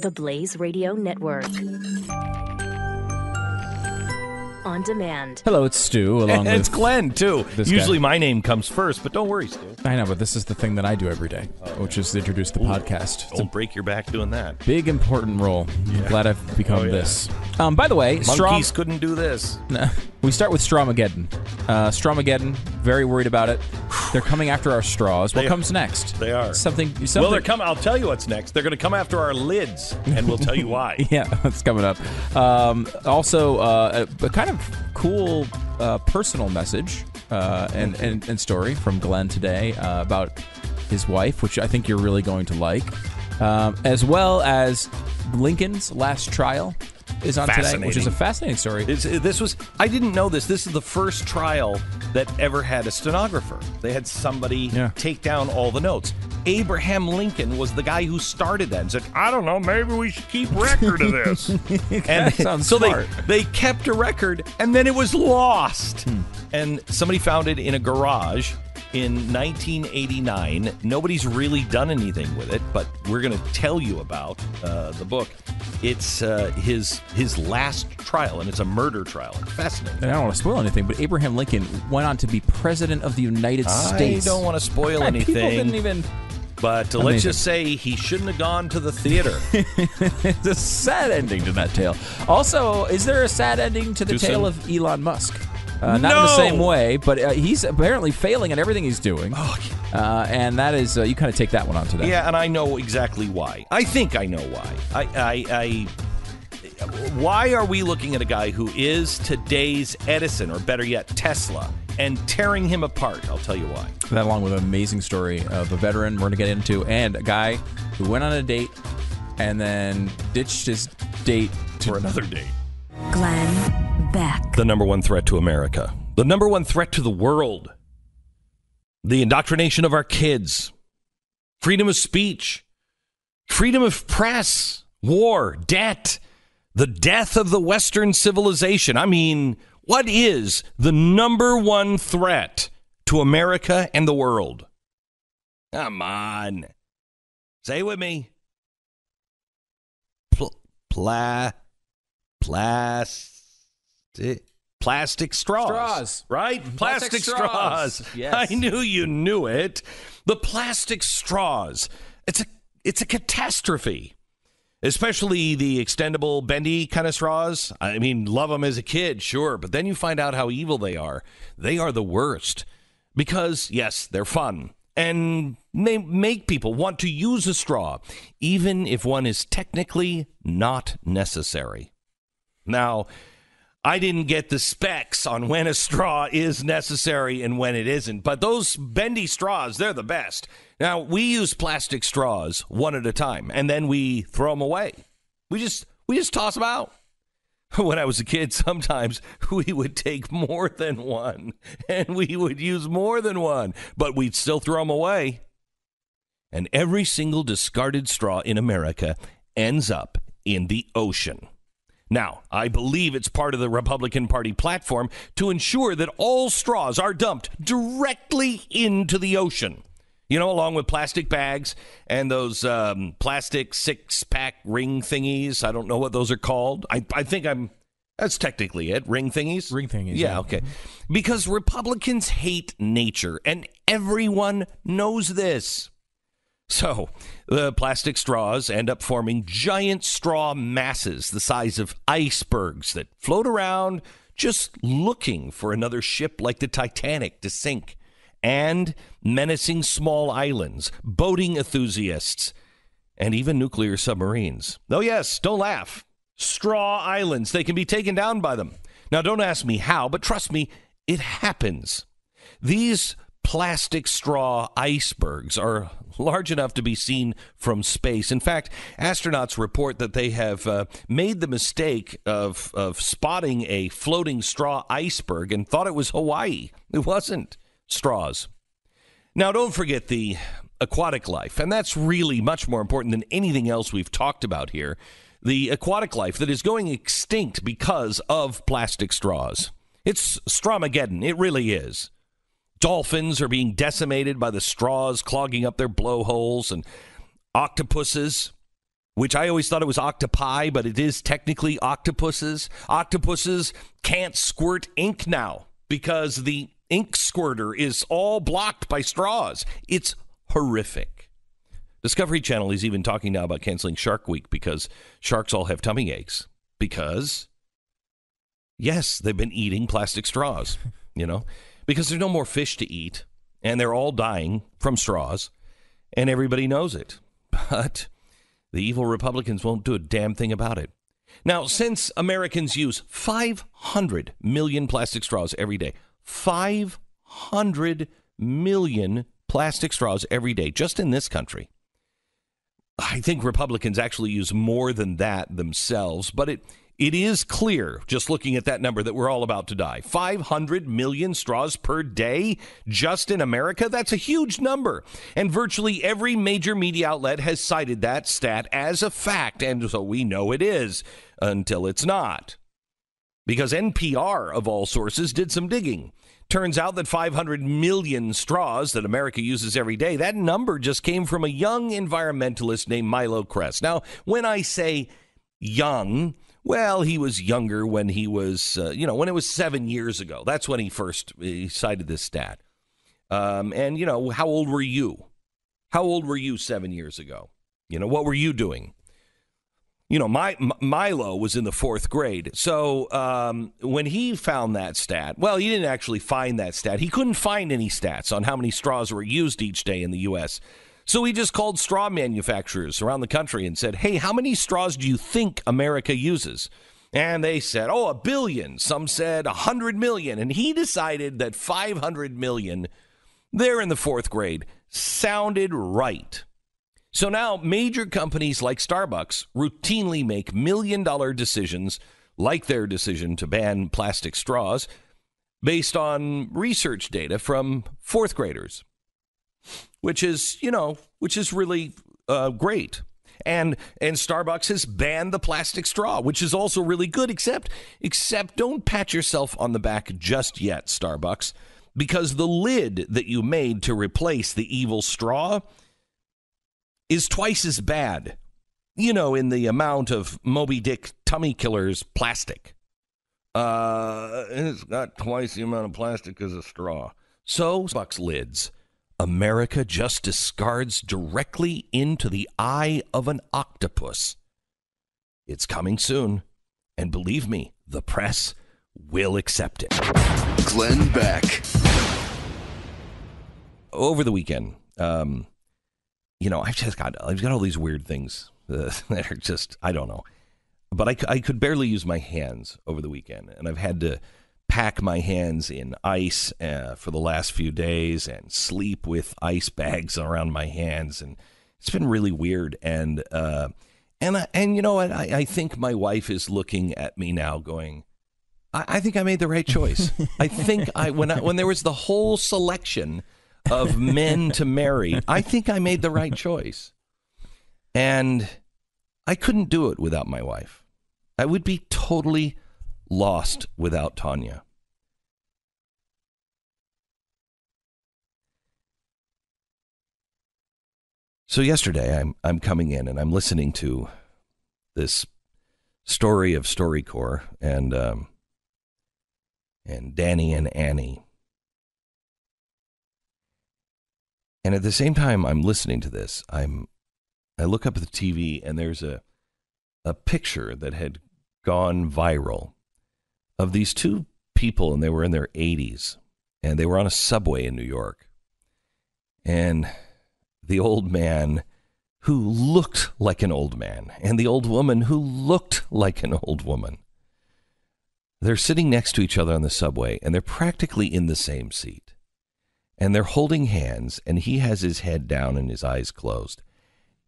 TheBlaze Radio Network. On demand. Hello, it's Stu. Along with it's Glenn, too. Usually guy. my name comes first, but don't worry, Stu. I know, but this is the thing that I do every day, which is introduce the podcast. It's Don't break your back doing that. big, important role. I'm glad I've become this. By the way, Monkeys couldn't do this. We start with Strawmageddon. Strawmageddon, very worried about it. They're coming after our straws. What comes next? They are. Something. Well, they're coming. I'll tell you what's next. They're going to come after our lids, and we'll tell you why. Yeah, that's coming up. Also, a kind of cool personal message and story from Glenn today about his wife, which I think you're really going to like, as well as Lincoln's last trial is on today, which is a fascinating story. I didn't know this. This is the first trial that ever had a stenographer. They had somebody take down all the notes. Abraham Lincoln was the guy who started that and said, I don't know, maybe we should keep record of this. And sounds so smart. they kept a record, and then it was lost. And somebody found it in a garage in 1989. Nobody's really done anything with it, but we're going to tell you about the book. It's his last trial, and it's a murder trial. It's fascinating. And I don't want to spoil anything, but Abraham Lincoln went on to be president of the United States. I don't want to spoil anything. People didn't even... But let's just say he shouldn't have gone to the theater. It's a sad ending to that tale. Also, is there a sad ending to the tale of Elon Musk? Not in the same way, but he's apparently failing at everything he's doing. And that is, you kind of take that one on today. Yeah, and I know exactly why. I think I know why. Why are we looking at a guy who is today's Edison, or better yet, Tesla, and tearing him apart? I'll tell you why. That, along with an amazing story of a veteran we're going to get into, and a guy who went on a date and then ditched his date for another date. Glenn Beck. The number one threat to America. The number one threat to the world. The indoctrination of our kids. Freedom of speech. Freedom of press. War. Debt. The death of the Western civilization. I mean, what is the number one threat to America and the world? Come on. Say it with me. Plastic straws. Right? Plastic straws. Yes. I knew you knew it. The plastic straws. It's a catastrophe. Especially the extendable, bendy kind of straws. I mean, love them as a kid, sure. But then you find out how evil they are. They are the worst. Because, yes, they're fun. And they make people want to use a straw, even if one is technically not necessary. Now, I didn't get the specs on when a straw is necessary and when it isn't. But those bendy straws, they're the best. Now, we use plastic straws one at a time, and then we throw them away. We just toss them out. When I was a kid, sometimes we would take more than one, and we would use more than one, but we'd still throw them away. And every single discarded straw in America ends up in the ocean. Now, I believe it's part of the Republican Party platform to ensure that all straws are dumped directly into the ocean. You know, along with plastic bags and those plastic six-pack ring thingies. I don't know what those are called. I think that's technically it. Ring thingies? Ring thingies. Yeah, okay. Because Republicans hate nature, and everyone knows this. So, the plastic straws end up forming giant straw masses the size of icebergs that float around just looking for another ship like the Titanic to sink. And menacing small islands, boating enthusiasts, and even nuclear submarines. Oh, yes, don't laugh. Straw islands, they can be taken down by them. Now, don't ask me how, but trust me, it happens. These plastic straw icebergs are large enough to be seen from space. In fact, astronauts report that they have made the mistake of spotting a floating straw iceberg and thought it was Hawaii. It wasn't. Straws. Now, don't forget the aquatic life, and that's really much more important than anything else we've talked about here. The aquatic life that is going extinct because of plastic straws. It's Strawmageddon. It really is. Dolphins are being decimated by the straws clogging up their blowholes, and octopuses. which I always thought it was octopi, but it is technically octopuses. Octopuses can't squirt ink now because the ink squirter is all blocked by straws. It's horrific. Discovery Channel is even talking now about canceling Shark Week because sharks all have tummy aches. Because, yes, they've been eating plastic straws, because there's no more fish to eat, and they're all dying from straws, and everybody knows it. But the evil Republicans won't do a damn thing about it. Now, since Americans use 500 million plastic straws every day, 500 million plastic straws every day, just in this country. I think Republicans actually use more than that themselves, but it is clear, just looking at that number, that we're all about to die. 500 million straws per day just in America? That's a huge number. And virtually every major media outlet has cited that stat as a fact, and so we know it is until it's not. Because NPR, of all sources, did some digging. Turns out that 500 million straws that America uses every day, that number just came from a young environmentalist named Milo Kress. Now, when I say young, well, he was younger when he was, when it was 7 years ago. That's when he cited this stat. And, how old were you? How old were you 7 years ago? What were you doing? Milo was in the fourth grade. So when he found that stat, well, he didn't actually find that stat. He couldn't find any stats on how many straws were used each day in the U.S. So he just called straw manufacturers around the country and said, hey, how many straws do you think America uses? And they said, 1 billion. Some said 100 million. And he decided that 500 million, they're in the fourth grade, sounded right. So now major companies like Starbucks routinely make million-dollar decisions, like their decision to ban plastic straws, based on research data from fourth graders, which is really great. And Starbucks has banned the plastic straw, which is also really good, except don't pat yourself on the back just yet, Starbucks, because the lid that you made to replace the evil straw is twice as bad, in the amount of Moby Dick tummy killers plastic. It's got twice the amount of plastic as a straw. So, Starbucks lids, America just discards directly into the eye of an octopus. It's coming soon, and believe me, the press will accept it. Glenn Beck. Over the weekend, I've got all these weird things that are just, I don't know. But I could barely use my hands over the weekend. And I've had to pack my hands in ice for the last few days and sleep with ice bags around my hands. And it's been really weird. And you know what? I think my wife is looking at me now going, I think I made the right choice. I think when there was the whole selection of men to marry, I think I made the right choice. And I couldn't do it without my wife. I would be totally lost without Tanya. So yesterday, I'm coming in and I'm listening to this story of StoryCorps and Danny and Annie. And at the same time I'm listening to this, I look up at the TV and there's a picture that had gone viral of these two people, and they were in their 80s, and they were on a subway in New York. And the old man who looked like an old man and the old woman who looked like an old woman, they're sitting next to each other on the subway, and they're practically in the same seat. And they're holding hands, and he has his head down and his eyes closed.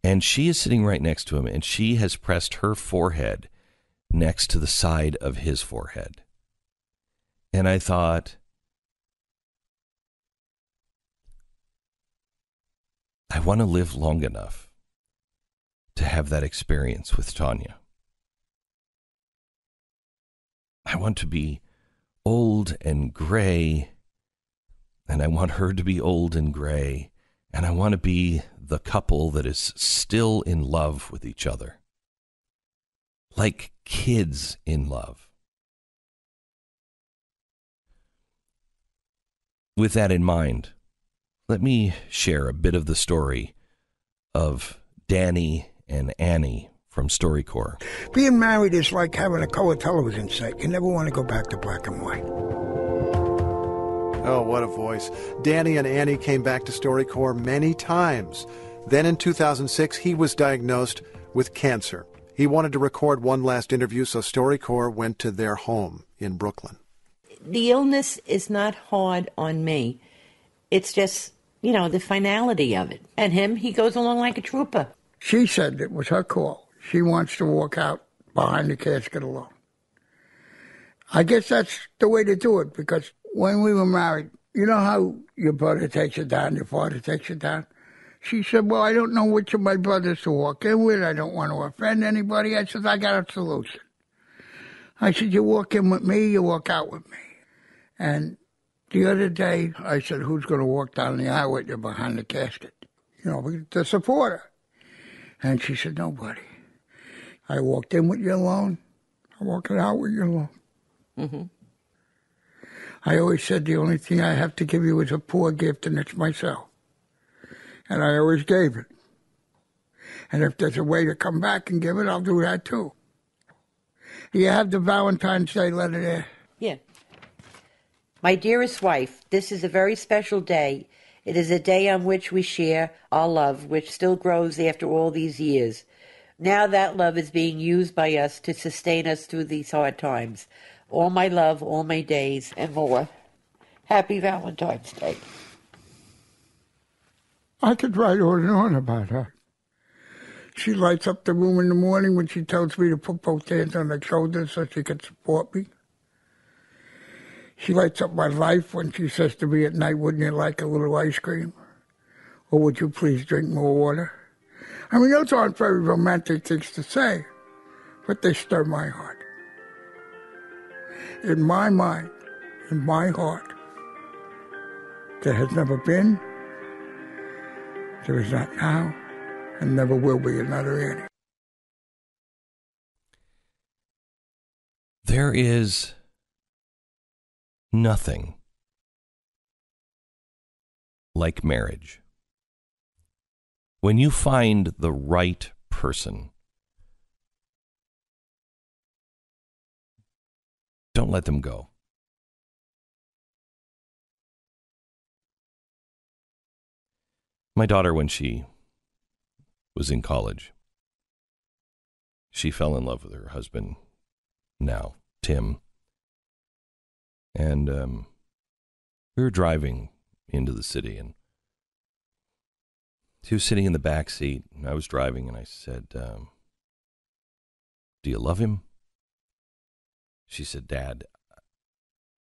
And she is sitting right next to him, and she has pressed her forehead next to the side of his forehead. And I thought, I want to live long enough to have that experience with Tanya. I want to be old and gray, and I want her to be old and gray, and I want to be the couple that is still in love with each other. like kids in love. With that in mind, let me share a bit of the story of Danny and Annie from StoryCorps. Being married is like having a color television set. You never want to go back to black and white. Oh, what a voice. Danny and Annie came back to StoryCorps many times. Then in 2006, he was diagnosed with cancer. He wanted to record one last interview, so StoryCorps went to their home in Brooklyn. The illness is not hard on me. It's just, the finality of it. And him, he goes along like a trooper. She said it was her call. She wants to walk out behind the casket alone. I guess that's the way to do it, because when we were married, you know how your brother takes you down, your father takes you down? She said, well, I don't know which of my brothers to walk in with. I don't want to offend anybody. I said, I got a solution. I said, you walk in with me, you walk out with me. And the other day, I said, who's going to walk down the aisle with you behind the casket? To support her. And she said, nobody. I walked in with you alone. I'm walking out with you alone. Mm-hmm. I always said the only thing I have to give you is a poor gift, and it's myself. And I always gave it. And if there's a way to come back and give it, I'll do that too. Do you have the Valentine's Day letter there? Yeah. My dearest wife, this is a very special day. It is a day on which we share our love, which still grows after all these years. Now that love is being used by us to sustain us through these hard times. All my love, all my days, and more. Happy Valentine's Day. I could write on and on about her. She lights up the room in the morning when she tells me to put both hands on her shoulders so she can support me. She lights up my life when she says to me at night, wouldn't you like a little ice cream? Or would you please drink more water? I mean, those aren't very romantic things to say, but they stir my heart. In my mind, in my heart, there has never been, there is not now, and never will be another Annie. There is nothing like marriage. When you find the right person, don't let them go. My daughter, when she was in college, she fell in love with her husband now, Tim. And we were driving into the city, and she was sitting in the back seat, and I was driving, and I said, do you love him? She said, Dad,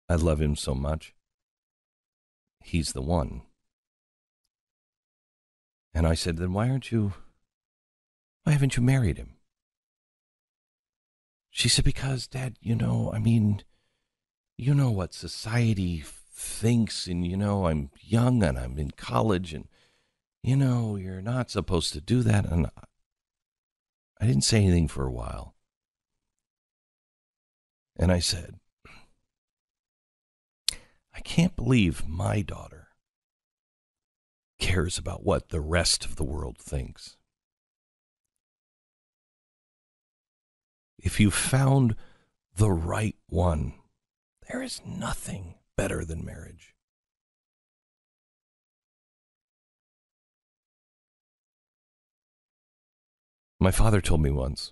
I love him so much. He's the one. And I said, then why haven't you married him? She said, because, Dad, you know what society thinks, and, I'm young, and I'm in college, and, you're not supposed to do that. And I didn't say anything for a while. And I said, I can't believe my daughter cares about what the rest of the world thinks. If you found the right one, there is nothing better than marriage. My father told me once,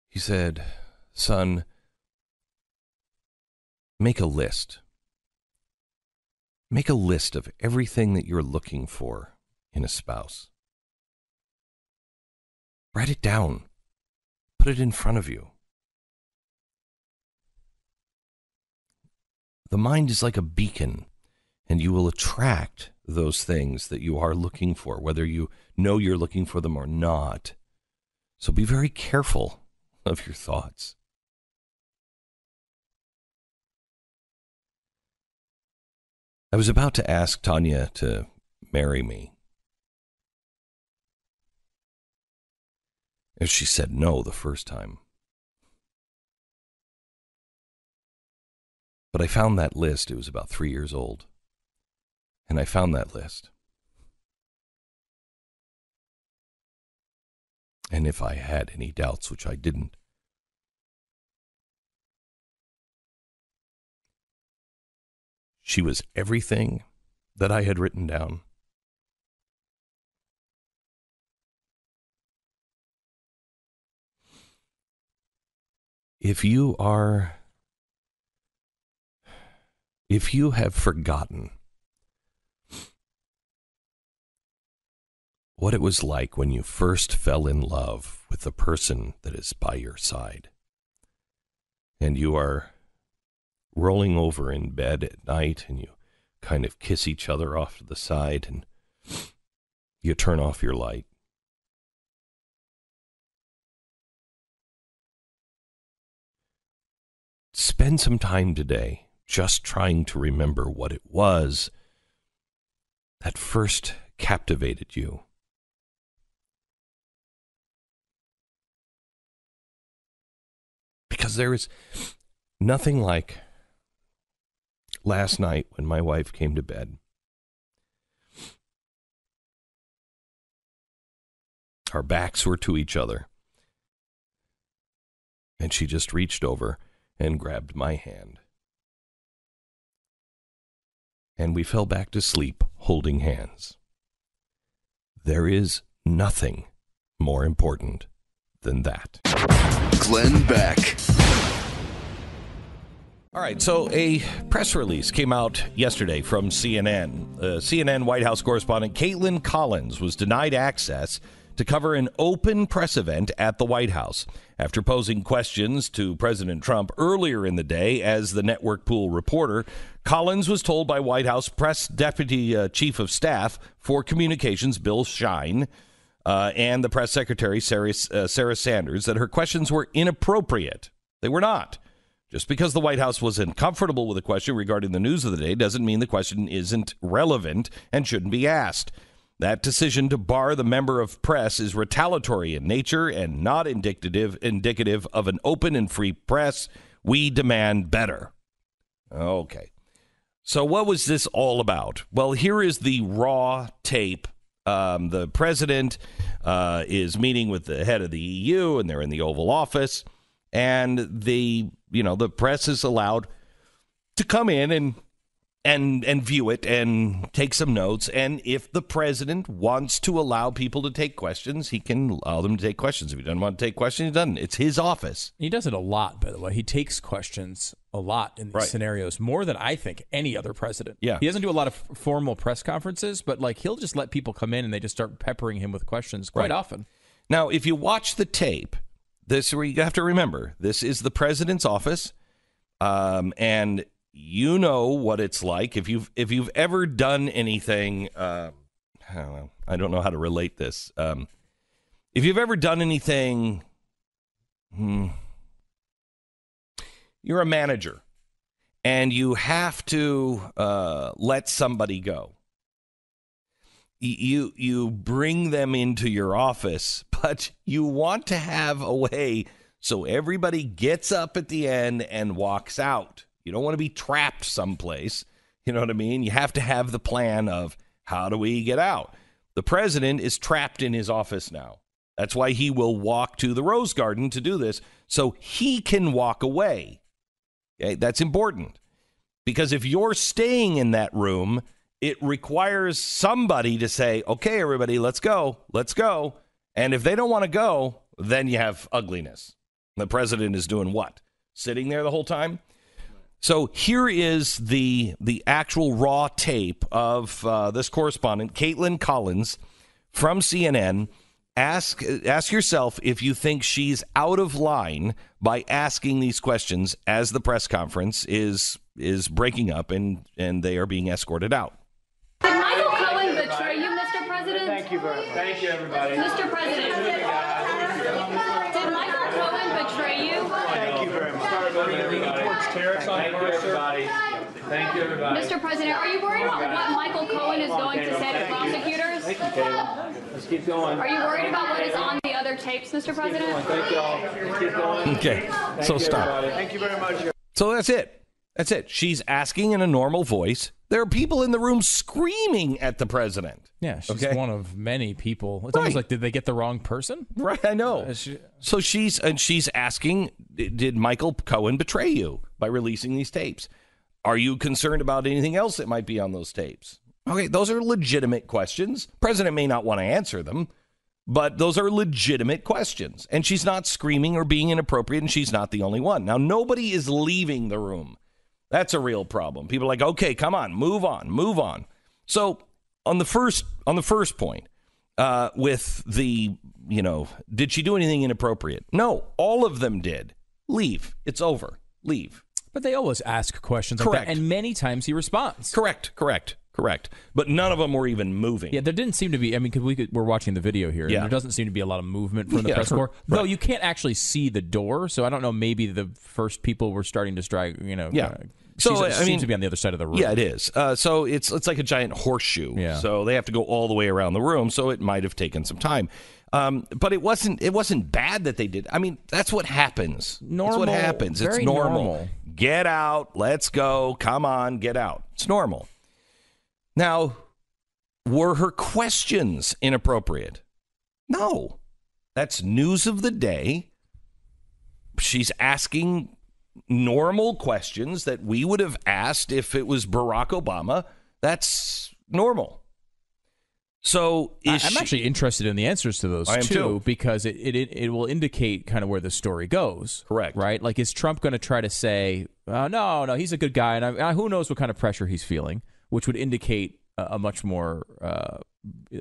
he said, son, make a list. Make a list of everything that you're looking for in a spouse. Write it down. Put it in front of you. The mind is like a beacon, and you will attract those things that you are looking for, whether you know you're looking for them or not. So be very careful of your thoughts. I was about to ask Tanya to marry me. And she said no the first time. But I found that list. It was about 3 years old. And I found that list. And if I had any doubts, which I didn't, she was everything that I had written down. If you have forgotten what it was like when you first fell in love with the person that is by your side, and you are rolling over in bed at night and you kind of kiss each other off to the side and you turn off your light. Spend some time today just trying to remember what it was that first captivated you. Because there is nothing like last night when my wife came to bed. Our backs were to each other. And she just reached over and grabbed my hand. And we fell back to sleep holding hands. There is nothing more important than that. Glenn Beck. All right, so a press release came out yesterday from CNN. CNN White House correspondent Caitlin Collins was denied access to cover an open press event at the White House after posing questions to President Trump earlier in the day as the Network Pool reporter. Collins was told by White House Press Deputy Chief of Staff for Communications Bill Shine and the press secretary Sarah Sanders that her questions were inappropriate. They were not. Just because the White House was uncomfortable with a question regarding the news of the day doesn't mean the question isn't relevant and shouldn't be asked. That decision to bar the member of press is retaliatory in nature and not indicative of an open and free press. We demand better. Okay. So what was this all about? Well, here is the raw tape. The president is meeting with the head of the EU, and they're in the Oval Office, and the press is allowed to come in and view it and take some notes. And if the president wants to allow people to take questions, he can allow them to take questions. If he doesn't want to take questions, he doesn't. It's his office. He does it a lot, by the way. He takes questions a lot in these scenarios, more than I think any other president. Yeah. He doesn't do a lot of formal press conferences, but he'll just let people come in and they just start peppering him with questions quite often. Now, if you watch the tape, you have to remember, this is the president's office, and you know what it's like if you've ever done anything. I don't know how to relate this. If you've ever done anything, you're a manager, and you have to let somebody go. You bring them into your office, but you want to have a way so everybody gets up at the end and walks out. You don't want to be trapped someplace. You know what I mean? You have to have the plan of how do we get out? The president is trapped in his office now. That's why he will walk to the Rose Garden to do this, so he can walk away. Okay? That's important. Because if you're staying in that room, it requires somebody to say, okay, everybody, let's go. Let's go. And if they don't want to go, then you have ugliness. The president is doing what? Sitting there the whole time? So here is the actual raw tape of this correspondent, Caitlin Collins from CNN. Ask yourself if you think she's out of line by asking these questions as the press conference is breaking up and they are being escorted out. Did Michael Cohen betray you, Mr. President? Thank you very much. Thank you, everybody. Mr. President, did Michael Cohen betray you? Thank you very much. Thank you, everybody. Thank you, everybody. Mr. President, are you worried about what Michael Cohen is going to say to prosecutors? Thank you, Caleb. Let's keep going. Are you worried about what is on the other tapes, Mr. President? Thank y'all. Keep going. Okay, so stop. Thank you very much. So that's it. That's it. She's asking in a normal voice. There are people in the room screaming at the president. Yeah, she's one of many people. It's almost like, did they get the wrong person? Right, I know. So she's asking, did Michael Cohen betray you by releasing these tapes? Are you concerned about anything else that might be on those tapes? Okay, those are legitimate questions. President may not want to answer them, but those are legitimate questions. And she's not screaming or being inappropriate, and she's not the only one. Now, nobody is leaving the room. That's a real problem. People are like, okay, come on, move on. So on the first point, with the, did she do anything inappropriate? No, all of them did. Leave. It's over. Leave. But they always ask questions like that, and many times he responds. Correct. But none of them were even moving. Yeah, there didn't seem to be. I mean, because we're watching the video here, and there doesn't seem to be a lot of movement from the press corps. Though you can't actually see the door, so I don't know. Maybe the first people were starting to strike. So it seems to be on the other side of the room. Yeah, it is. So it's like a giant horseshoe. Yeah. So they have to go all the way around the room. So it might have taken some time. But it wasn't bad that they did. I mean, that's what happens. That's what happens. It's normal. Get out. Let's go. Come on. Get out. It's normal. Now, were her questions inappropriate? No. That's news of the day. She's asking normal questions that we would have asked if it was Barack Obama. That's normal. So I'm actually interested in the answers to those too, because it will indicate kind of where the story goes. Correct. Right? Like, is Trump going to try to say, no, he's a good guy, and who knows what kind of pressure he's feeling, which would indicate a much more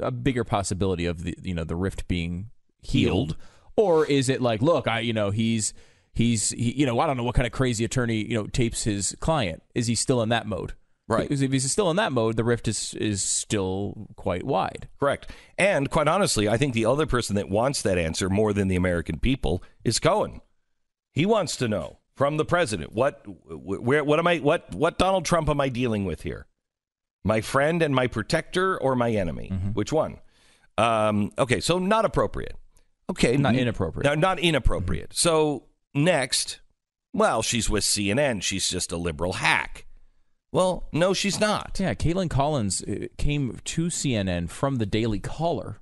a bigger possibility of the rift being healed. Or is it like, look, he's I don't know what kind of crazy attorney tapes his client. Is he still in that mode? Right. Because if he's still in that mode, the rift is still quite wide. Correct. And quite honestly, I think the other person that wants that answer more than the American people is Cohen. He wants to know from the president, what Donald Trump am I dealing with here? My friend and my protector, or my enemy? Mm-hmm. Which one? Okay, so not appropriate. Okay. Not inappropriate. No, not inappropriate. Mm-hmm. So next, she's with CNN. She's just a liberal hack. Well, no, she's not. Yeah, Caitlin Collins came to CNN from the Daily Caller.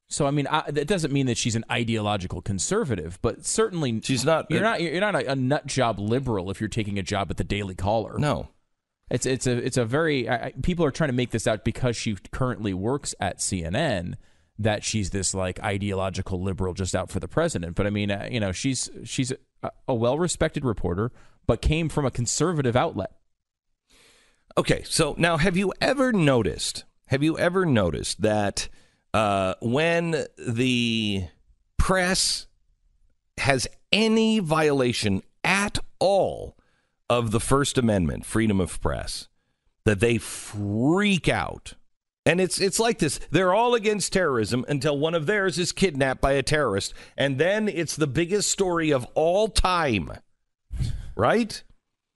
So, I mean, that doesn't mean that she's an ideological conservative, but certainly she's not. You're not a nut job liberal if you're taking a job at the Daily Caller. No. It's a very people are trying to make this out because she currently works at CNN that she's this like ideological liberal just out for the president. But I mean, she's a well-respected reporter, but came from a conservative outlet. Okay, so now have you ever noticed that when the press has any violation at all of the First Amendment, freedom of press, that they freak out? And it's like this. They're all against terrorism until one of theirs is kidnapped by a terrorist. And then it's the biggest story of all time. Right?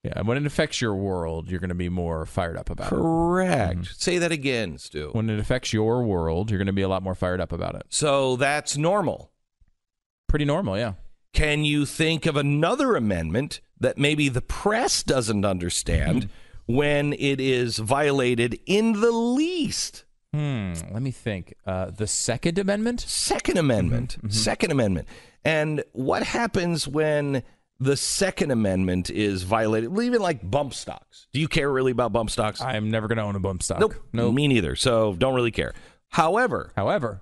Yeah, when it affects your world, you're going to be more fired up about it. Correct. Mm-hmm. Say that again, Stu. When it affects your world, you're going to be a lot more fired up about it. So that's normal. Pretty normal, yeah. Can you think of another amendment that maybe the press doesn't understand when it is violated in the least? Let me think. The Second Amendment? Second Amendment. Mm-hmm. Second Amendment. And what happens when the Second Amendment is violated? Even like bump stocks. Do you care really about bump stocks? I'm never going to own a bump stock. Nope. Me neither. So don't really care. However, wait a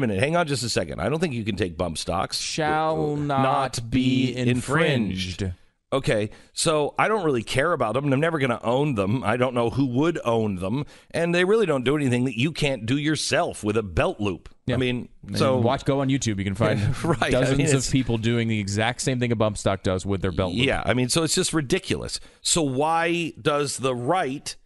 minute. Hang on just a second. I don't think you can take bump stocks. Shall not be infringed. Okay, so I don't really care about them, and I'm never going to own them. I don't know who would own them, and they really don't do anything that you can't do yourself with a belt loop. Yeah. I mean, go on YouTube. You can find dozens of people doing the exact same thing a bump stock does with their belt loop. Yeah, I mean, so it's just ridiculous. So why does the right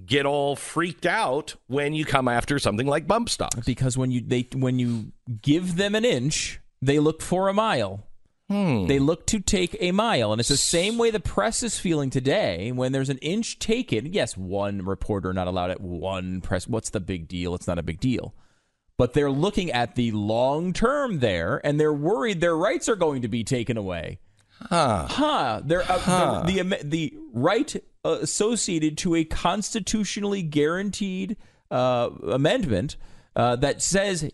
get all freaked out when you come after something like bump stocks? Because when you give them an inch, they look for a mile. They look to take a mile, and it's the same way the press is feeling today. When there's an inch taken, yes, one reporter not allowed at one press. What's the big deal? It's not a big deal. but they're looking at the long term there, and they're worried their rights are going to be taken away. The right associated to a constitutionally guaranteed amendment that says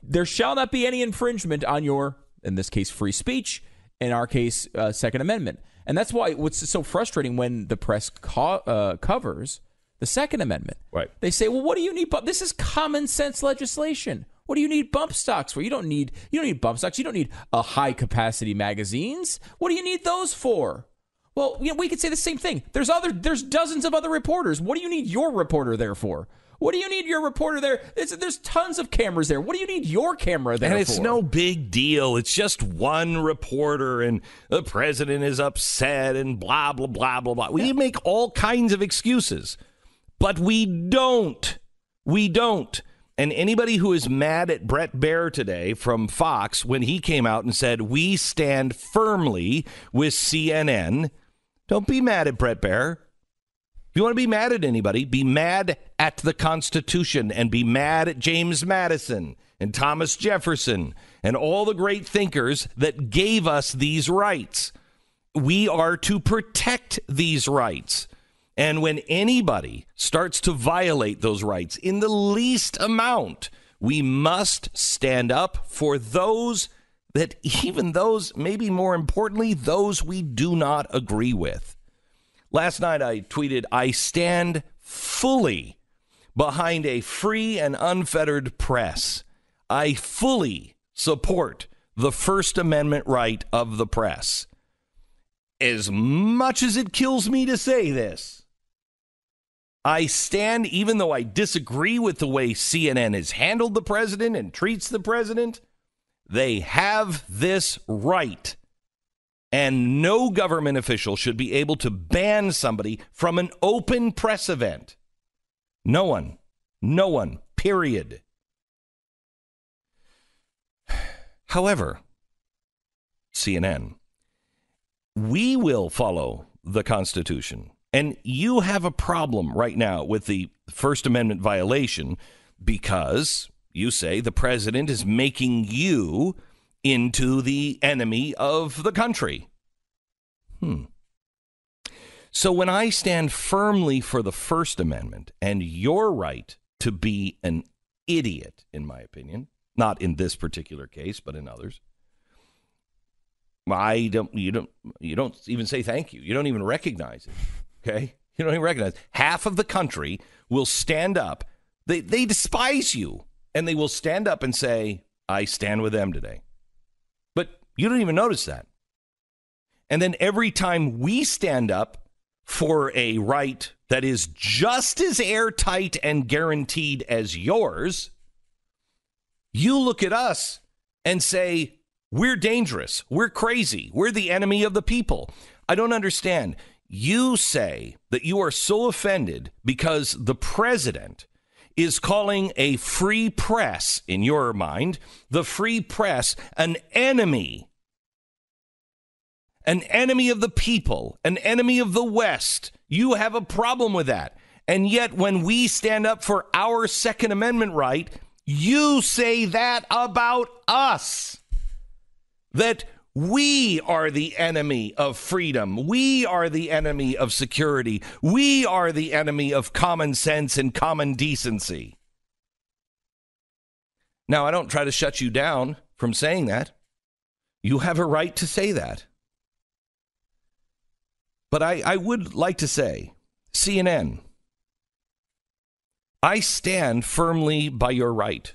there shall not be any infringement on your, in this case, free speech, in our case, Second Amendment. And that's why what's so frustrating when the press covers the Second Amendment. Right. They say, well, what do you need? This is common sense legislation. What do you need bump stocks for? You don't need bump stocks. You don't need high capacity magazines. What do you need those for? Well, we could say the same thing. There's dozens of other reporters. What do you need your reporter there for? What do you need your reporter there? There's tons of cameras there. What do you need your camera there for? And it's no big deal. It's just one reporter, and the president is upset, and blah, blah, blah, blah, blah. We make all kinds of excuses, but we don't. We don't. And anybody who is mad at Brett Baer today from Fox when he came out and said, we stand firmly with CNN, don't be mad at Brett Baer. If you want to be mad at anybody, be mad at the Constitution and be mad at James Madison and Thomas Jefferson and all the great thinkers that gave us these rights. We are to protect these rights. And when anybody starts to violate those rights in the least amount, we must stand up for those that, even those, maybe more importantly, those we do not agree with. Last night I tweeted, I stand fully behind a free and unfettered press. I fully support the First Amendment right of the press. As much as it kills me to say this, I stand, even though I disagree with the way CNN has handled the president and treats the president, they have this right. And no government official should be able to ban somebody from an open press event. No one. No one. Period. However, CNN, we will follow the Constitution. And you have a problem right now with the First Amendment violation because you say the president is making you into the enemy of the country. So when I stand firmly for the First Amendment and your right to be an idiot, in my opinion, not in this particular case, but in others, you don't even say thank you. You don't even recognize it. Okay? You don't even recognize it. Half of the country will stand up. They despise you, and they will stand up and say, I stand with them today. But you don't even notice that. And then every time we stand up for a right that is just as airtight and guaranteed as yours, you look at us and say, we're dangerous, we're crazy, we're the enemy of the people. I don't understand. You say that you are so offended because the president is calling a free press, in your mind, the free press, an enemy of the people, an enemy of the West. You have a problem with that. And yet when we stand up for our Second Amendment right, you say that about us, that we are the enemy of freedom. We are the enemy of security. We are the enemy of common sense and common decency. Now, I don't try to shut you down from saying that. You have a right to say that. But I would like to say, CNN, I stand firmly by your right.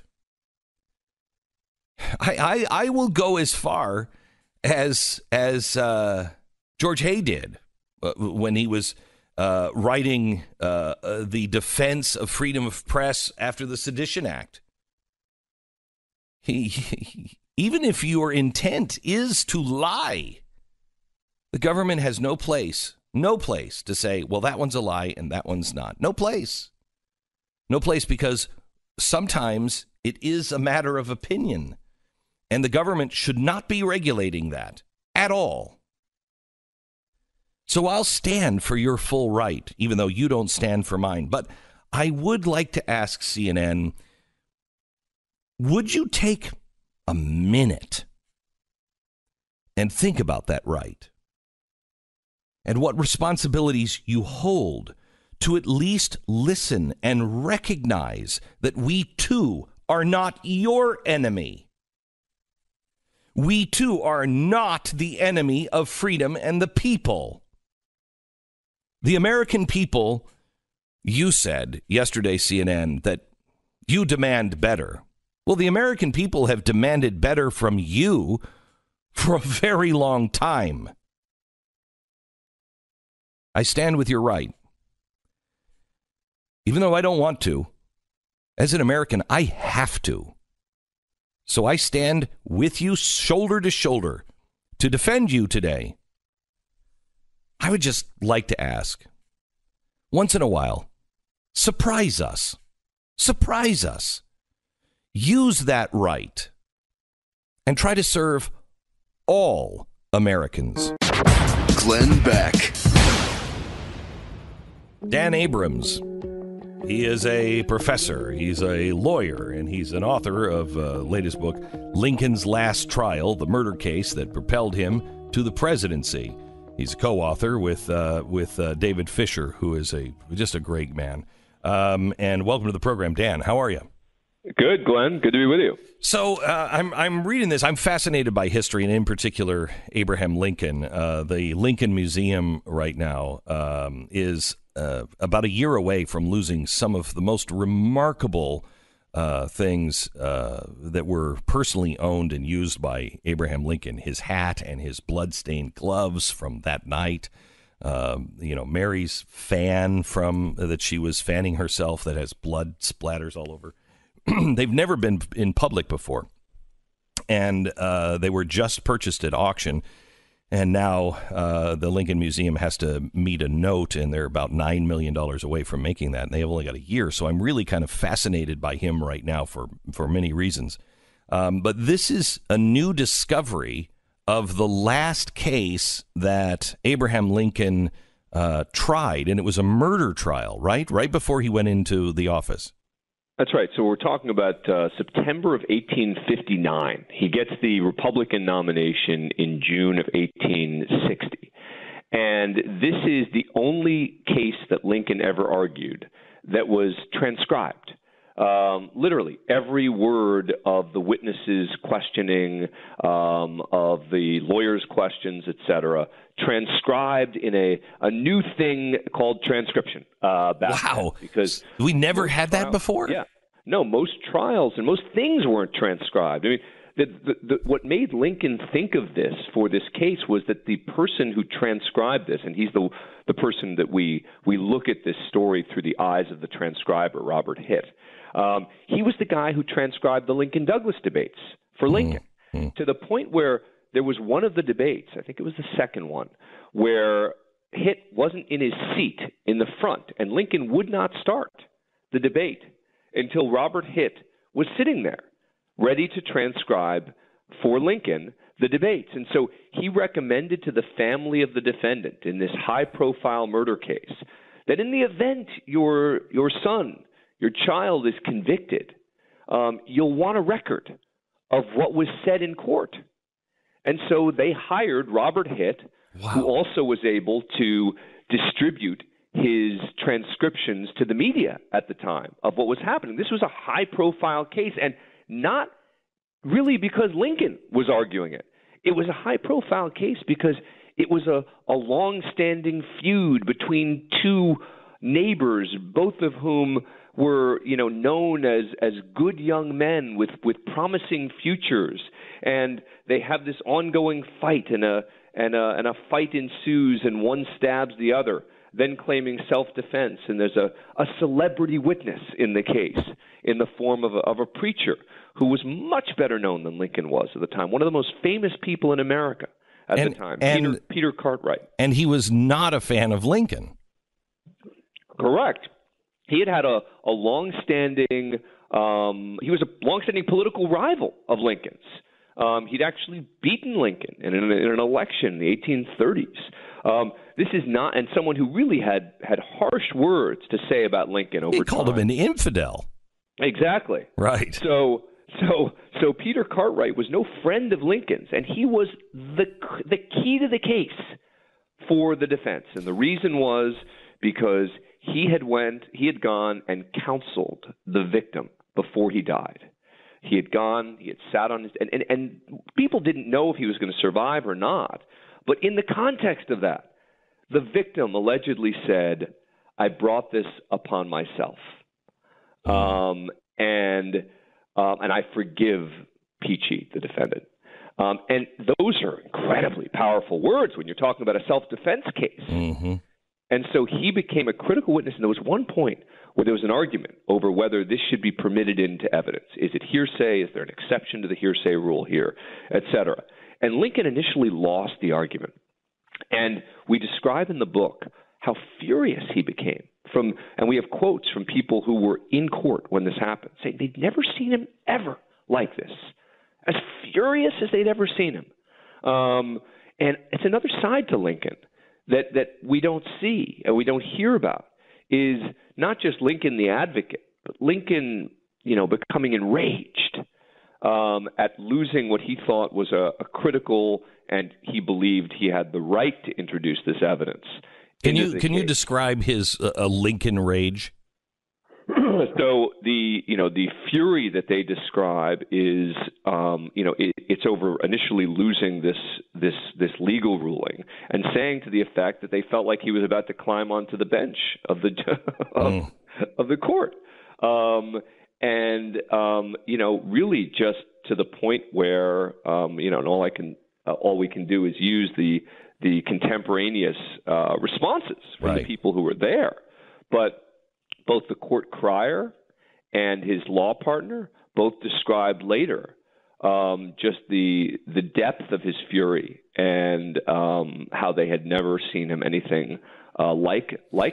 I will go as far as George Hay did when he was writing the defense of freedom of press after the Sedition Act. Even if your intent is to lie, the government has no place to say, well, that one's a lie and that one's not. No place. No place, because sometimes it is a matter of opinion. And the government should not be regulating that at all. So I'll stand for your full right, even though you don't stand for mine. But I would like to ask CNN, Would you take a minute and think about that right? And what responsibilities you hold to at least listen and recognize that we too are not your enemy. We too are not the enemy of freedom and the people. The American people, you said yesterday, CNN, that you demand better. Well, the American people have demanded better from you for a very long time. I stand with your right. Even though I don't want to, as an American, I have to. So I stand with you shoulder to shoulder to defend you today. I would just like to ask, once in a while, surprise us. Surprise us. Use that right and try to serve all Americans. Glenn Beck. Dan Abrams. He is a professor, he's a lawyer, and he's an author of latest book, Lincoln's Last Trial, the murder case that propelled him to the presidency. He's a co-author with David Fisher, who is just a great man. And welcome to the program, Dan. How are you? Good, Glenn. Good to be with you. So I'm reading this. I'm fascinated by history, and in particular, Abraham Lincoln. The Lincoln Museum right now is about a year away from losing some of the most remarkable things that were personally owned and used by Abraham Lincoln. His hat and his blood-stained gloves from that night. Mary's fan that she was fanning herself that has blood splatters all over. They've never been in public before, and they were just purchased at auction, and now the Lincoln Museum has to meet a note, and they're about $9 million away from making that, and they've only got a year, so I'm really kind of fascinated by him right now for many reasons. But this is a new discovery of the last case that Abraham Lincoln tried, and it was a murder trial, right? Right before he went into the office. That's right. So we're talking about September of 1859. He gets the Republican nomination in June of 1860. And this is the only case that Lincoln ever argued that was transcribed. Literally, every word of the witnesses' questioning, of the lawyers' questions, etc., transcribed in a new thing called transcription. Wow. Because we never had that before? Yeah. No, most trials and most things weren't transcribed. I mean, what made Lincoln think of this for this case was that the person who transcribed this, and he's the person that we look at this story through the eyes of the transcriber, Robert Hitt. He was the guy who transcribed the Lincoln-Douglas debates for Lincoln, to the point where there was one of the debates, I think it was the second one, where Hitt wasn't in his seat in the front, and Lincoln would not start the debate until Robert Hitt was sitting there, ready to transcribe for Lincoln the debates. And so he recommended to the family of the defendant in this high-profile murder case that in the event your son, your child is convicted, you'll want a record of what was said in court. And so they hired Robert Hitt, who also was able to distribute his transcriptions to the media at the time of what was happening. This was a high-profile case, and not really because Lincoln was arguing it. It was a high-profile case because it was a long-standing feud between two neighbors, both of whom were, known as good young men with promising futures, and they have this ongoing fight, and a fight ensues, and one stabs the other, then claiming self-defense, and there's a celebrity witness in the case in the form of a preacher who was much better known than Lincoln was at the time, one of the most famous people in America at the time, Peter Cartwright. And he was not a fan of Lincoln. Correct. He had a long-standing he was a long-standing political rival of Lincoln's. He'd actually beaten Lincoln in an election in the 1830s. This is not, and someone who really had harsh words to say about Lincoln over time. He called him an infidel. Exactly. Right. So So Peter Cartwright was no friend of Lincoln's, and he was the key to the case for the defense. And the reason was because he had gone and counseled the victim before he died. He had sat on his, and people didn't know if he was going to survive or not. But in the context of that, the victim allegedly said, "I brought this upon myself." And I forgive Peachy, the defendant. And those are incredibly powerful words when you're talking about a self-defense case. Mm-hmm. And so he became a critical witness. And there was one point where there was an argument over whether this should be permitted into evidence. Is it hearsay? Is there an exception to the hearsay rule here, et cetera? And Lincoln initially lost the argument. And we describe in the book how furious he became. And we have quotes from people who were in court when this happened, saying they'd never seen him ever like this, as furious as they'd ever seen him. And it's another side to Lincoln that we don't see and we don't hear about, is not just Lincoln the advocate, but Lincoln, becoming enraged at losing what he thought was a critical, and he believed he had the right to introduce this evidence. Can you describe his Lincoln rage? So the fury that they describe is it's over initially losing this legal ruling and saying to the effect that they felt like he was about to climb onto the bench of the court, really just to the point where and all we can do is use the contemporaneous responses from the people who were there. But both the court crier and his law partner both described later just the depth of his fury and how they had never seen him anything like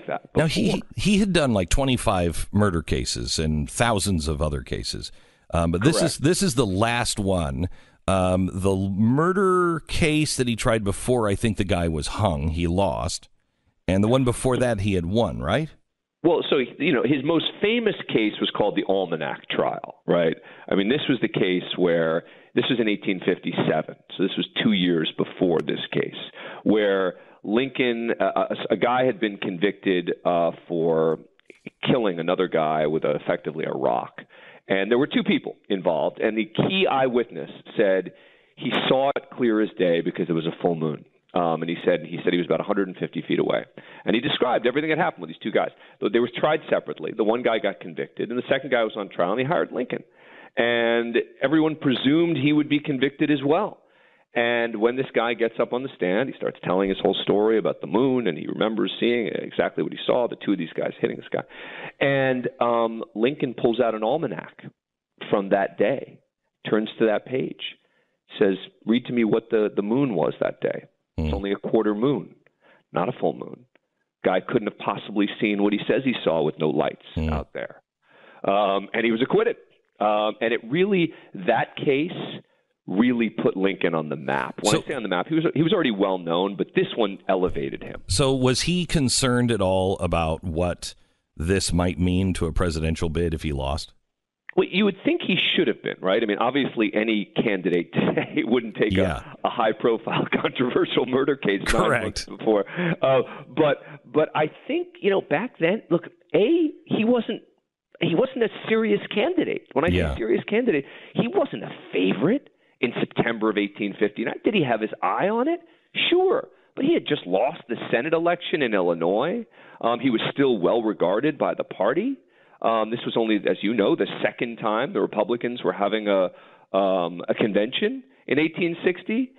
that before. Now, he had done like 25 murder cases and thousands of other cases. But this is the last one. The murder case that he tried before, I think the guy was hung. He lost. And the one before that, he had won, right? Well, so, his most famous case was called the Almanac trial, right? I mean, this was the case where this was in 1857. So this was 2 years before this case, where Lincoln, a guy had been convicted for killing another guy with effectively a rock. And there were two people involved, and the key eyewitness said he saw it clear as day because it was a full moon. And he said he was about 150 feet away. And he described everything that happened with these two guys. They were tried separately. The one guy got convicted, and the second guy was on trial, and he hired Lincoln. And everyone presumed he would be convicted as well. And when this guy gets up on the stand, he starts telling his whole story about the moon, and he remembers seeing exactly what he saw, the two of these guys hitting this guy. And Lincoln pulls out an almanac from that day, turns to that page, says, "Read to me what the moon was that day." It's only a quarter moon, not a full moon. Guy couldn't have possibly seen what he says he saw with no lights out there. And he was acquitted. And that case really put Lincoln on the map. When I say on the map, he was already well known, but this one elevated him. So was he concerned at all about what this might mean to a presidential bid if he lost? Well, you would think he should have been, right? I mean, obviously, any candidate today wouldn't take a high-profile, controversial murder case 9 months before. But I think, back then, look, he wasn't a serious candidate. When I say serious candidate, he wasn't a favorite in September of 1859. Did he have his eye on it? Sure. But he had just lost the Senate election in Illinois. He was still well-regarded by the party. This was only, as you know, the second time the Republicans were having a convention in 1860.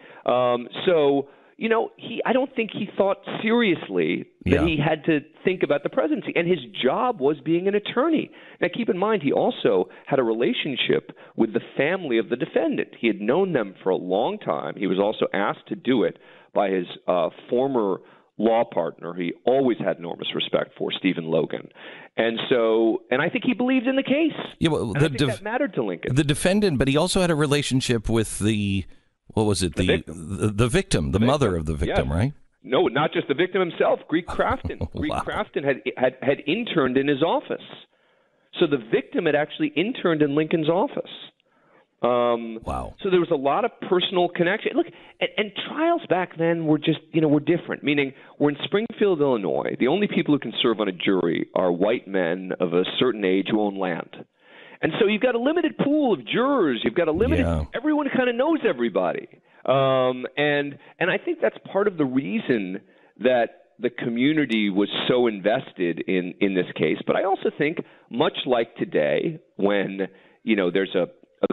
I don't think he thought seriously that he had to think about the presidency. And his job was being an attorney. Now, keep in mind, he also had a relationship with the family of the defendant. He had known them for a long time. He was also asked to do it by his former law partner he always had enormous respect for, Stephen Logan. And I think he believed in the case. Yeah, well, I think that mattered to Lincoln. The defendant, but he also had a relationship with the victim, the mother of the victim, right? No, not just the victim himself, Greek Crafton. Crafton had interned in his office. So the victim had actually interned in Lincoln's office. Wow. So there was a lot of personal connection. Look, and trials back then were just, were different, meaning we're in Springfield, Illinois. The only people who can serve on a jury are white men of a certain age who own land. And so you've got a limited pool of jurors. You've got a limited everyone kind of knows everybody. And I think that's part of the reason that the community was so invested in this case. But I also think, much like today, when, there's a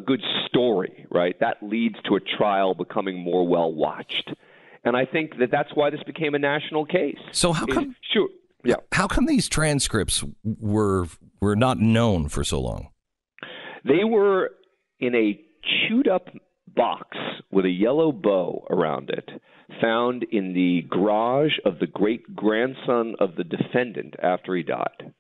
good story, right, that leads to a trial becoming more well-watched. And I think that's why this became a national case. So how come? Sure. Yeah. How come these transcripts were not known for so long? They were in a chewed-up box with a yellow bow around it, found in the garage of the great-grandson of the defendant after he died.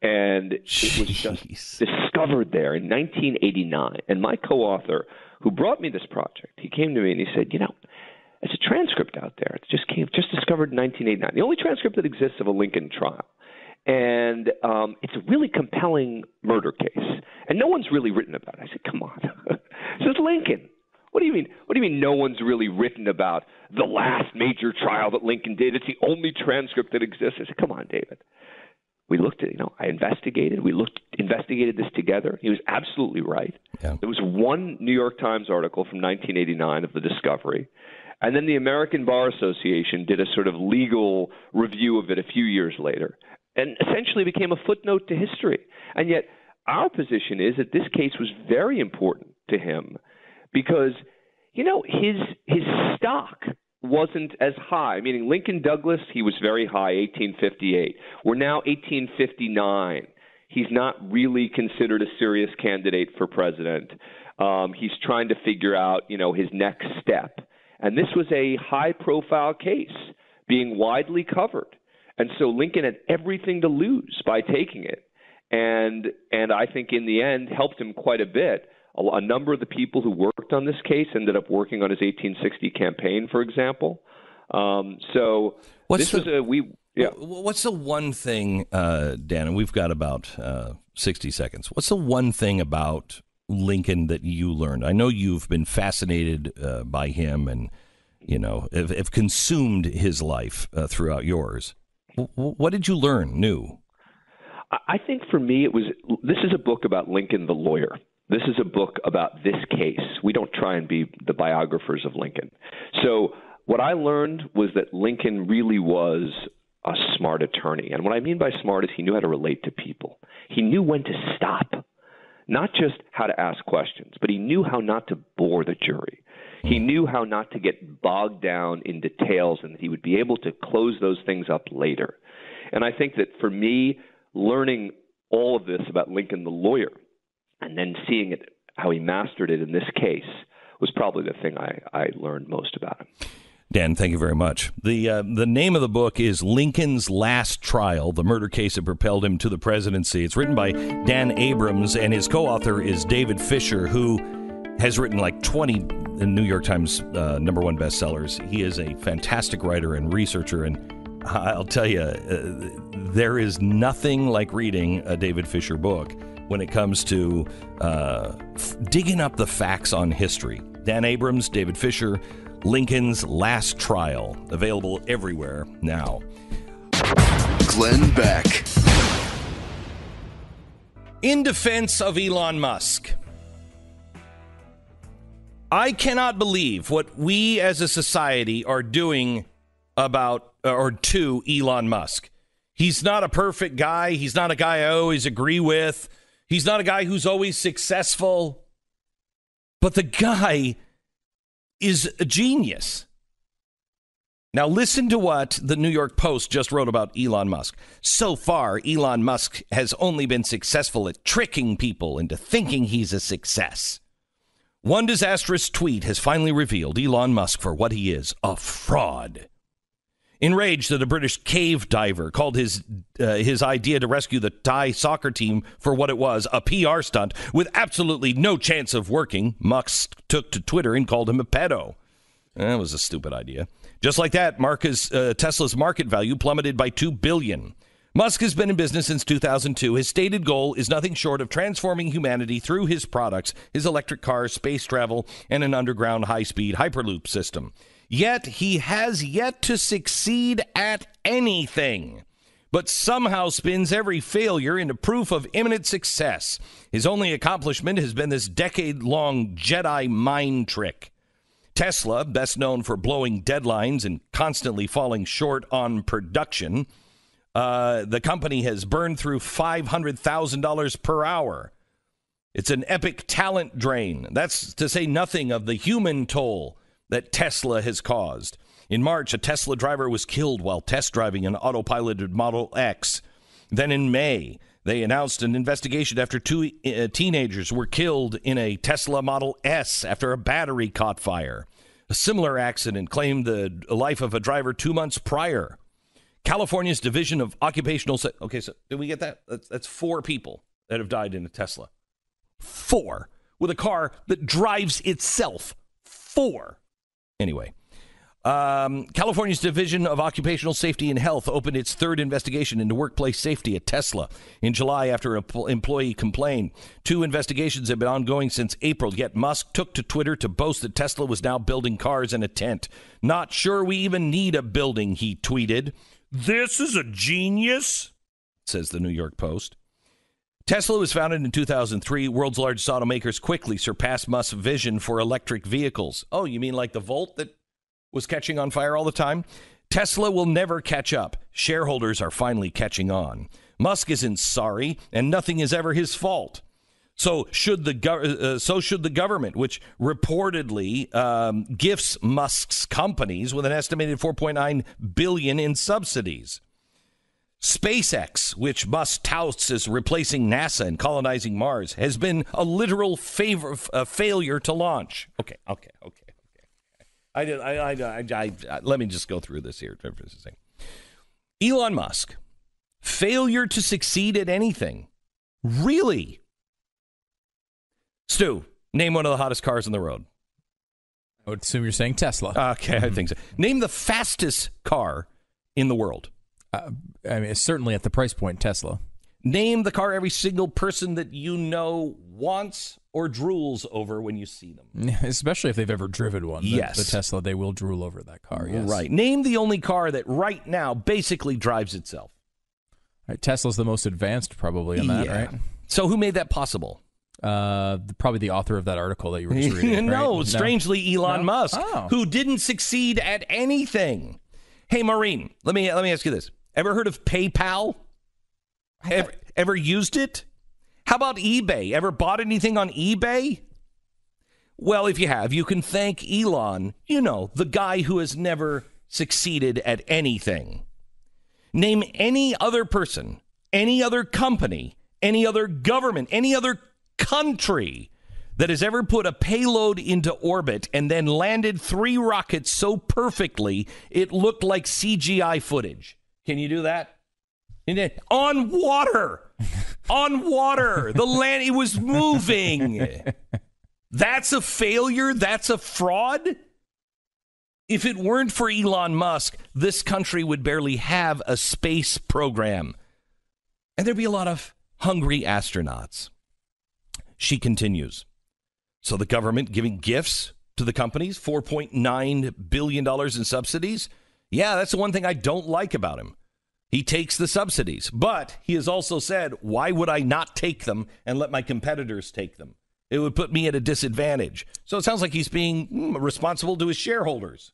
And it was just discovered there in 1989. And my co-author, who brought me this project, he came to me and he said, it's a transcript out there. It just discovered in 1989. The only transcript that exists of a Lincoln trial. And it's a really compelling murder case. And no one's really written about it. I said, come on. This is Lincoln. What do you mean? What do you mean no one's really written about the last major trial that Lincoln did? It's the only transcript that exists. I said, come on, David. We looked at it. I investigated. Investigated this together. He was absolutely right. Yeah. There was one New York Times article from 1989 of the discovery. And then the American Bar Association did a sort of legal review of it a few years later, and essentially became a footnote to history. And yet our position is that this case was very important to him because, his stock wasn't as high, meaning Lincoln Douglas, he was very high, 1858. We're now 1859. He's not really considered a serious candidate for president. He's trying to figure out, his next step. And this was a high-profile case being widely covered. And so Lincoln had everything to lose by taking it. And I think in the end helped him quite a bit. A number of the people who worked on this case ended up working on his 1860 campaign, for example. What's the one thing, Dan, and we've got about 60 seconds. What's the one thing about Lincoln that you learned? I know you've been fascinated by him and, have consumed his life throughout yours. What did you learn new? I think for me this is a book about Lincoln the lawyer. This is a book about this case. We don't try and be the biographers of Lincoln. So what I learned was that Lincoln really was a smart attorney. And what I mean by smart is he knew how to relate to people. He knew when to stop, not just how to ask questions, but he knew how not to bore the jury. He knew how not to get bogged down in details and that he would be able to close those things up later. And I think that for me, learning all of this about Lincoln the lawyer and then seeing it, how he mastered it in this case, was probably the thing I learned most about him. Dan, thank you very much. The name of the book is Lincoln's Last Trial, the murder case that propelled him to the presidency. It's written by Dan Abrams, and his co-author is David Fisher, who has written like 20 New York Times #1 bestsellers. He is a fantastic writer and researcher, and I'll tell you, there is nothing like reading a David Fisher book when it comes to digging up the facts on history. Dan Abrams, David Fisher, Lincoln's Last Trial, available everywhere now. Glenn Beck. In defense of Elon Musk, I cannot believe what we as a society are doing to Elon Musk. He's not a perfect guy. He's not a guy I always agree with. He's not a guy who's always successful. But the guy is a genius. Now listen to what the New York Post just wrote about Elon Musk. So far, Elon Musk has only been successful at tricking people into thinking he's a success. One disastrous tweet has finally revealed Elon Musk for what he is, a fraud. Enraged that a British cave diver called his idea to rescue the Thai soccer team for what it was, a PR stunt with absolutely no chance of working, Musk took to Twitter and called him a pedo. That was a stupid idea. Just like that, Tesla's market value plummeted by $2 billion. Musk has been in business since 2002. His stated goal is nothing short of transforming humanity through his products, his electric cars, space travel, and an underground high-speed Hyperloop system. Yet he has yet to succeed at anything, but somehow spins every failure into proof of imminent success. His only accomplishment has been this decade-long Jedi mind trick. Tesla, best known for blowing deadlines and constantly falling short on production, the company has burned through $500,000 per hour. It's an epic talent drain. That's to say nothing of the human toll that Tesla has caused. In March, a Tesla driver was killed while test driving an autopiloted Model X. Then in May, they announced an investigation after two teenagers were killed in a Tesla Model S after a battery caught fire. A similar accident claimed the life of a driver 2 months prior. California's Division of Occupational... Okay, so did we get that? That's 4 people that have died in a Tesla. 4. With a car that drives itself. 4. Anyway, California's Division of Occupational Safety and Health opened its 3rd investigation into workplace safety at Tesla in July after an employee complained. 2 investigations have been ongoing since April, yet Musk took to Twitter to boast that Tesla was now building cars in a tent. Not sure we even need a building, he tweeted. This is a genius, says the New York Post. Tesla was founded in 2003. World's largest automakers quickly surpassed Musk's vision for electric vehicles. Oh, you mean like the Volt that was catching on fire all the time? Tesla will never catch up. Shareholders are finally catching on. Musk isn't sorry, and nothing is ever his fault. So should the government, which reportedly gifts Musk's companies with an estimated $4.9 billion in subsidies. SpaceX, which Musk touts as replacing NASA and colonizing Mars, has been a literal failure to launch. Okay. Let me just go through this here. Elon Musk, failure to succeed at anything. Really? Stu, name one of the hottest cars on the road. I would assume you're saying Tesla. Okay, I think so. Name the fastest car in the world. I mean, certainly at the price point, Tesla. Name the car every single person that you know wants or drools over when you see them. Especially if they've ever driven one. Yes. The Tesla, they will drool over that car, yes. Right. Name the only car that right now basically drives itself. Right, Tesla's the most advanced probably in that, right? So who made that possible? Probably the author of that article that you were just reading. No, strangely, Elon Musk, who didn't succeed at anything. Hey, Maureen, let me ask you this. Ever heard of PayPal? Ever used it? How about eBay? Ever bought anything on eBay? Well, if you have, you can thank Elon, the guy who has never succeeded at anything. Name any other person, any other company, any other government, any other country that has ever put a payload into orbit and then landed 3 rockets so perfectly it looked like CGI footage. Can you do that? On water. On water. The land, it was moving. That's a failure? That's a fraud? If it weren't for Elon Musk, this country would barely have a space program. And there'd be a lot of hungry astronauts. She continues. So the government giving gifts to the companies, $4.9 billion in subsidies? Yeah, that's the one thing I don't like about him. He takes the subsidies, but he has also said, why would I not take them and let my competitors take them? It would put me at a disadvantage. So it sounds like he's being responsible to his shareholders.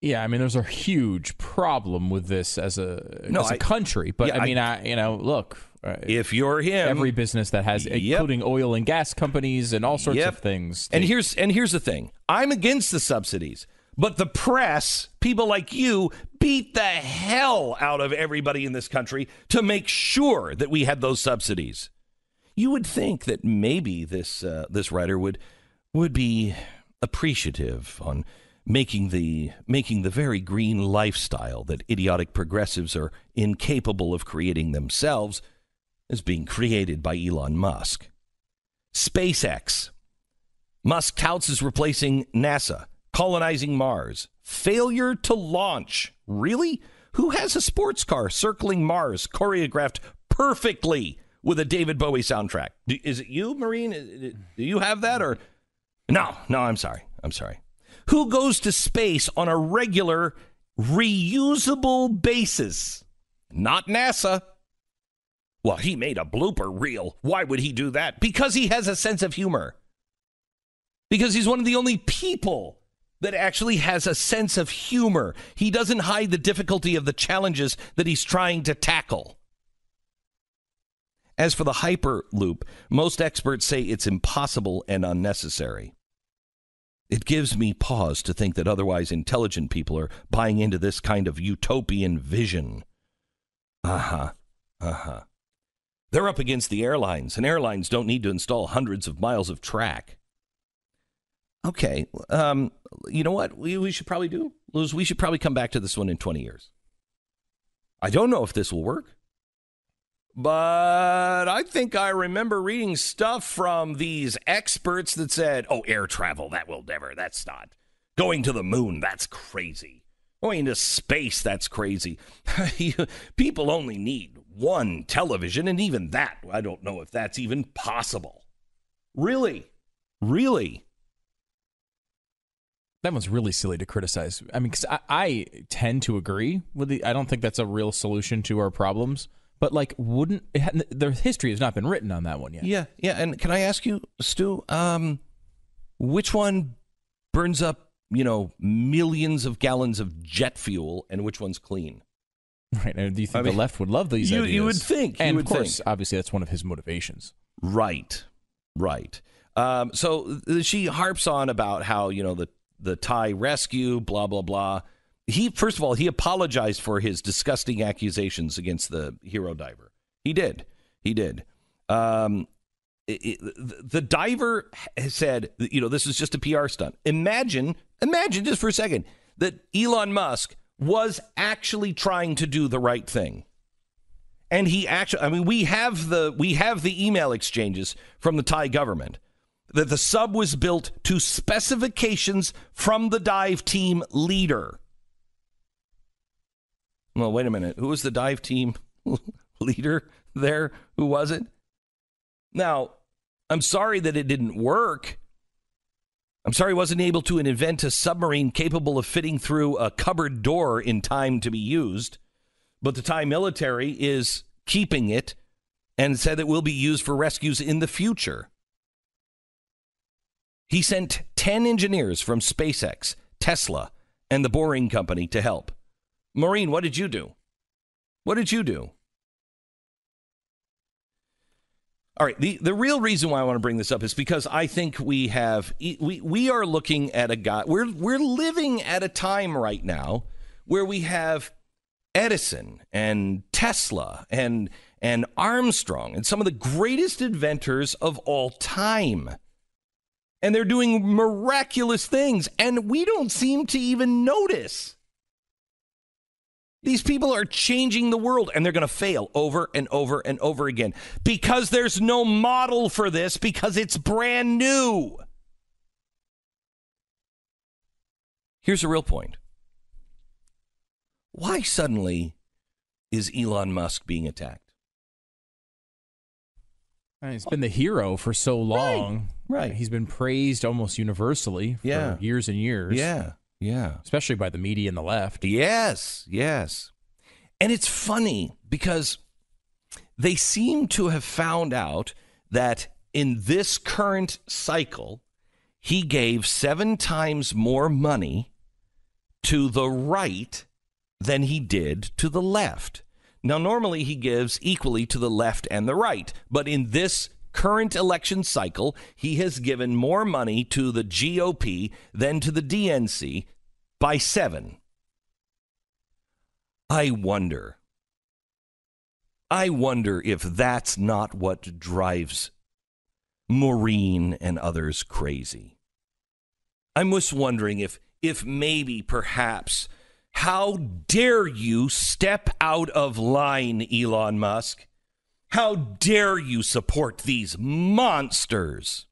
Yeah, I mean, there's a huge problem with this as a country. But look, if you're him, every business that has, including oil and gas companies and all sorts of things. And here's the thing: I'm against the subsidies, but the press, people like you, beat the hell out of everybody in this country to make sure that we had those subsidies. You would think that maybe this writer would be appreciative on making the very green lifestyle that idiotic progressives are incapable of creating themselves is being created by Elon Musk. SpaceX. Musk touts as replacing NASA, colonizing Mars. Failure to launch. Really? Who has a sports car circling Mars choreographed perfectly with a David Bowie soundtrack? Is it you, Maureen? Do you have that? Or no, I'm sorry. Who goes to space on a regular, reusable basis? Not NASA. Well, he made a blooper reel. Why would he do that? Because he has a sense of humor. Because he's one of the only people that actually has a sense of humor. He doesn't hide the difficulty of the challenges that he's trying to tackle. As for the Hyperloop, most experts say it's impossible and unnecessary. It gives me pause to think that otherwise intelligent people are buying into this kind of utopian vision. They're up against the airlines, and airlines don't need to install hundreds of miles of track. Okay, you know what we should probably do? Luz, we should probably come back to this one in 20 years. I don't know if this will work, but I think I remember reading stuff from these experts that said, air travel, that's not. Going to the moon, that's crazy. Going to space, that's crazy. People only need one television, and even that, I don't know if that's even possible. Really? That one's really silly to criticize. I mean, because I tend to agree with I don't think that's a real solution to our problems. But, the history has not been written on that one yet. Yeah. And can I ask you, Stu, which one burns up, millions of gallons of jet fuel, and which one's clean? Right. And do you think the left would love these ideas? You would think. And, of course, obviously, that's one of his motivations. Right. So she harps on about how, the Thai rescue, blah, blah, blah. First of all, he apologized for his disgusting accusations against the hero diver. He did. The diver said, this is just a PR stunt. Imagine just for a second that Elon Musk was actually trying to do the right thing. And he actually, we have the email exchanges from the Thai government that the sub was built to specifications from the dive team leader. Well, wait a minute. Who was the dive team leader there? Who was it? Now, I'm sorry that it didn't work. I'm sorry he wasn't able to invent a submarine capable of fitting through a cupboard door in time to be used. But the Thai military is keeping it and said it will be used for rescues in the future. He sent 10 engineers from SpaceX, Tesla, and the Boring Company to help. Maureen, what did you do? All right, the real reason why I want to bring this up is because I think we are looking at a guy. We're living at a time right now where we have Edison and Tesla and Armstrong and some of the greatest inventors of all time. And they're doing miraculous things, and we don't seem to even notice. These people are changing the world, and they're going to fail over and over and over again because there's no model for this, because it's brand new. Here's the real point. Why suddenly is Elon Musk being attacked? He's been the hero for so long. Right. He's been praised almost universally for years and years. Yeah. Especially by the media and the left. Yes. And it's funny because they seem to have found out that in this current cycle, he gave 7 times more money to the right than he did to the left. Now, normally he gives equally to the left and the right, but in this current election cycle, he has given more money to the GOP than to the DNC by 7. I wonder if that's not what drives Maureen and others crazy. I'm just wondering if maybe, perhaps, how dare you step out of line, Elon Musk? How dare you support these monsters?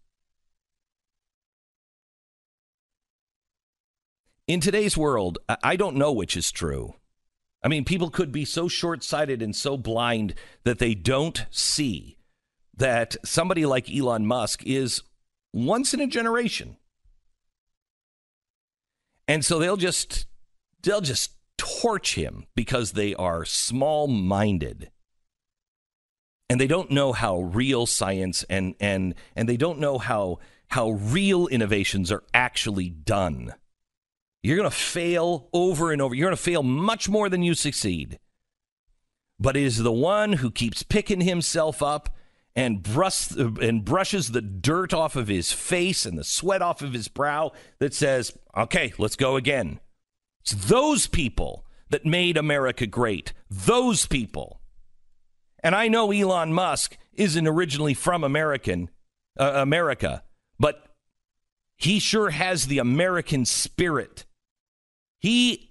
In today's world, I don't know which is true. I mean, people could be so short-sighted and so blind that they don't see that somebody like Elon Musk is once in a generation. And so they'll just torch him because they are small-minded. And they don't know how real science and they don't know how real innovations are actually done. You're going to fail over and over. You're going to fail much more than you succeed. But it is the one who keeps picking himself up and brushes the dirt off of his face and the sweat off of his brow that says, okay, let's go again. It's those people that made America great. Those people. And I know Elon Musk isn't originally from America, but he sure has the American spirit. He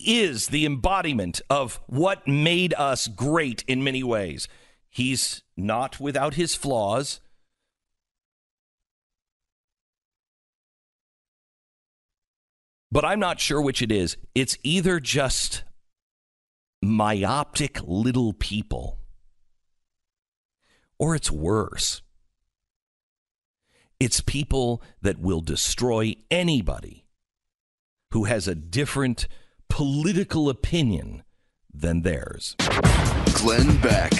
is the embodiment of what made us great in many ways. He's not without his flaws. But I'm not sure which it is. It's either just myopic little people, or it's worse. It's people that will destroy anybody who has a different political opinion than theirs. Glenn Beck.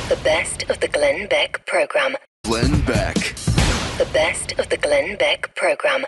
The best of the Glenn Beck Program. Glenn Beck. The best of the Glenn Beck Program.